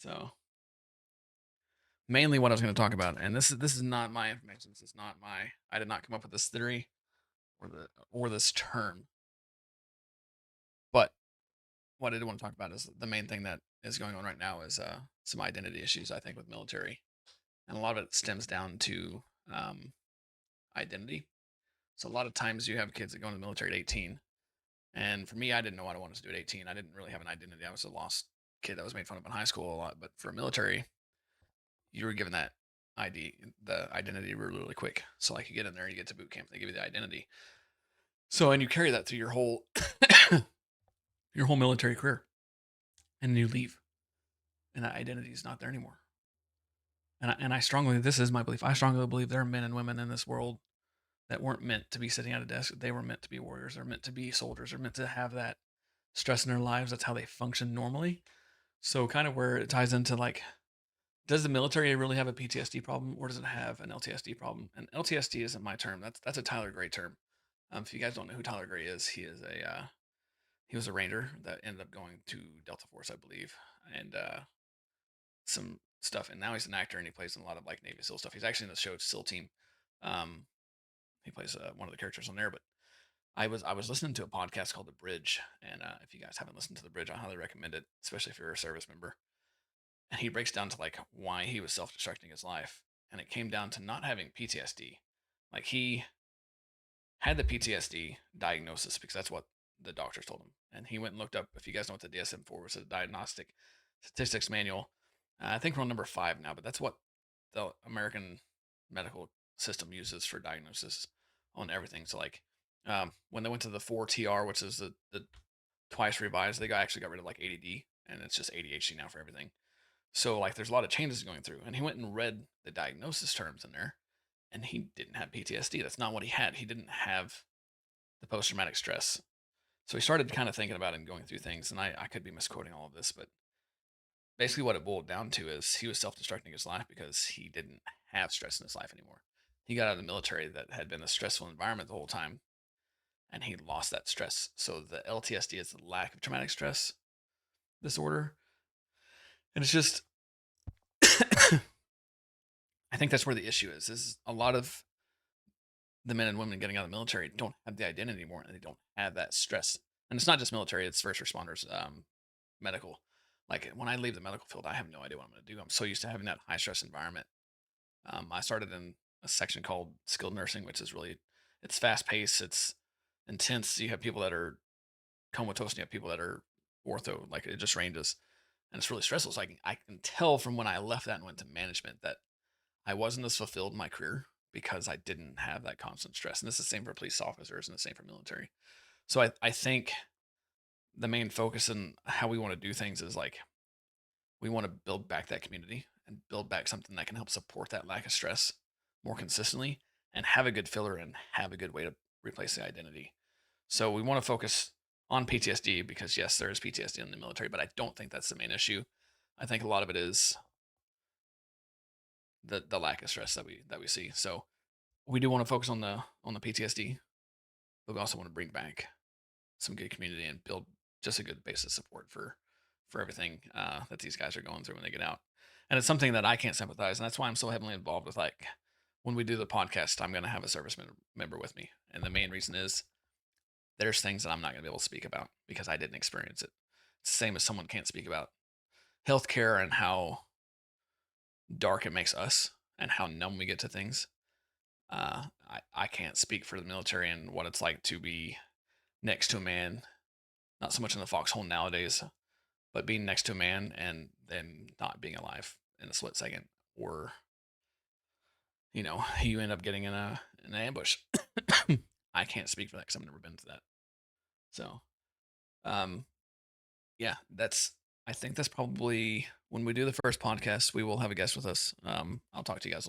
So mainly what I was going to talk about, and this is not my information. This is not my. I did not come up with this theory or this term. But what I did want to talk about is the main thing that is going on right now is some identity issues. I think with military, and a lot of it stems down to um, identity. So a lot of times you have kids that go into the military at 18, and for me, I didn't know what I wanted to do at 18. I didn't really have an identity. I was a lost kid that was made fun of in high school a lot. But for military, you were given that the identity really, really quick. So like you get in there, you get to boot camp, they give you the identity. So and you carry that through your whole your whole military career, and then you leave, and that identity is not there anymore. And I strongly, this is my belief. I strongly believe there are men and women in this world that weren't meant to be sitting at a desk. They were meant to be warriors. They're meant to be soldiers. They're meant to have that stress in their lives. That's how they function normally. So kind of where it ties into like, does the military really have a PTSD problem, or does it have an LTSD problem? And LTSD isn't my term. That's a Tyler Gray term. If you guys don't know who Tyler Gray is, he was a Ranger that ended up going to Delta Force, I believe, and some stuff. And now he's an actor and he plays in a lot of like Navy SEAL stuff. He's actually in the show SEAL Team. Um, he plays one of the characters on there. But I was listening to a podcast called The Bridge, and if you guys haven't listened to The Bridge, I highly recommend it, especially if you're a service member. And he breaks down to like why he was self-destructing his life, and it came down to not having PTSD. Like he had the PTSD diagnosis because that's what the doctors told him, and he went and looked up. If you guys know what the DSM-4 was, a Diagnostic Statistics Manual. I think we're on number 5 now, but that's what the American medical system uses for diagnosis on everything. So like when they went to the 4TR, which is the twice revised, they actually got rid of like ADD, and it's just ADHD now for everything. So like there's a lot of changes going through. And he went and read the diagnosis terms in there, and he didn't have PTSD. That's not what he had. He didn't have the post traumatic stress. So he started kind of thinking about it and going through things. And I could be misquoting all of this, but basically what it boiled down to is he was self-destructing his life because he didn't have stress in his life anymore. He got out of the military that had been a stressful environment the whole time, and he lost that stress. So the LTSD is the lack of traumatic stress disorder. And it's just I think that's where the issue is a lot of the men and women getting out of the military don't have the identity anymore, and they don't have that stress. And it's not just military; it's first responders, medical. Like when I leave the medical field, I have no idea what I'm going to do. I'm so used to having that high stress environment. I started in a section called skilled nursing, which is really it's fast paced, it's intense. You have people that are comatose, and you have people that are ortho. Like it just ranges, and it's really stressful. So I can tell from when I left that and went to management that I wasn't as fulfilled in my career because I didn't have that constant stress. And this is the same for police officers and the same for military. So I think the main focus in how we want to do things is like we want to build back that community and build back something that can help support that lack of stress more consistently and have a good filler and have a good way to replace the identity. So we want to focus on PTSD because yes, there is PTSD in the military, but I don't think that's the main issue. I think a lot of it is the lack of stress that we see. So we do want to focus on the PTSD, but we also want to bring back some good community and build just a good base of support for everything that these guys are going through when they get out. And it's something that I can't sympathize, and that's why I'm so heavily involved with like when we do the podcast, I'm going to have a member with me, and the main reason is there's things that I'm not going to be able to speak about because I didn't experience it. It's the same as someone can't speak about healthcare and how dark it makes us and how numb we get to things. I can't speak for the military and what it's like to be next to a man, not so much in the foxhole nowadays, but being next to a man and then not being alive in a split second, or you end up getting in an ambush. I can't speak for that because I've never been to that. So, um, yeah, that's. I think that's probably when we do the first podcast, we will have a guest with us. I'll talk to you guys a little bit.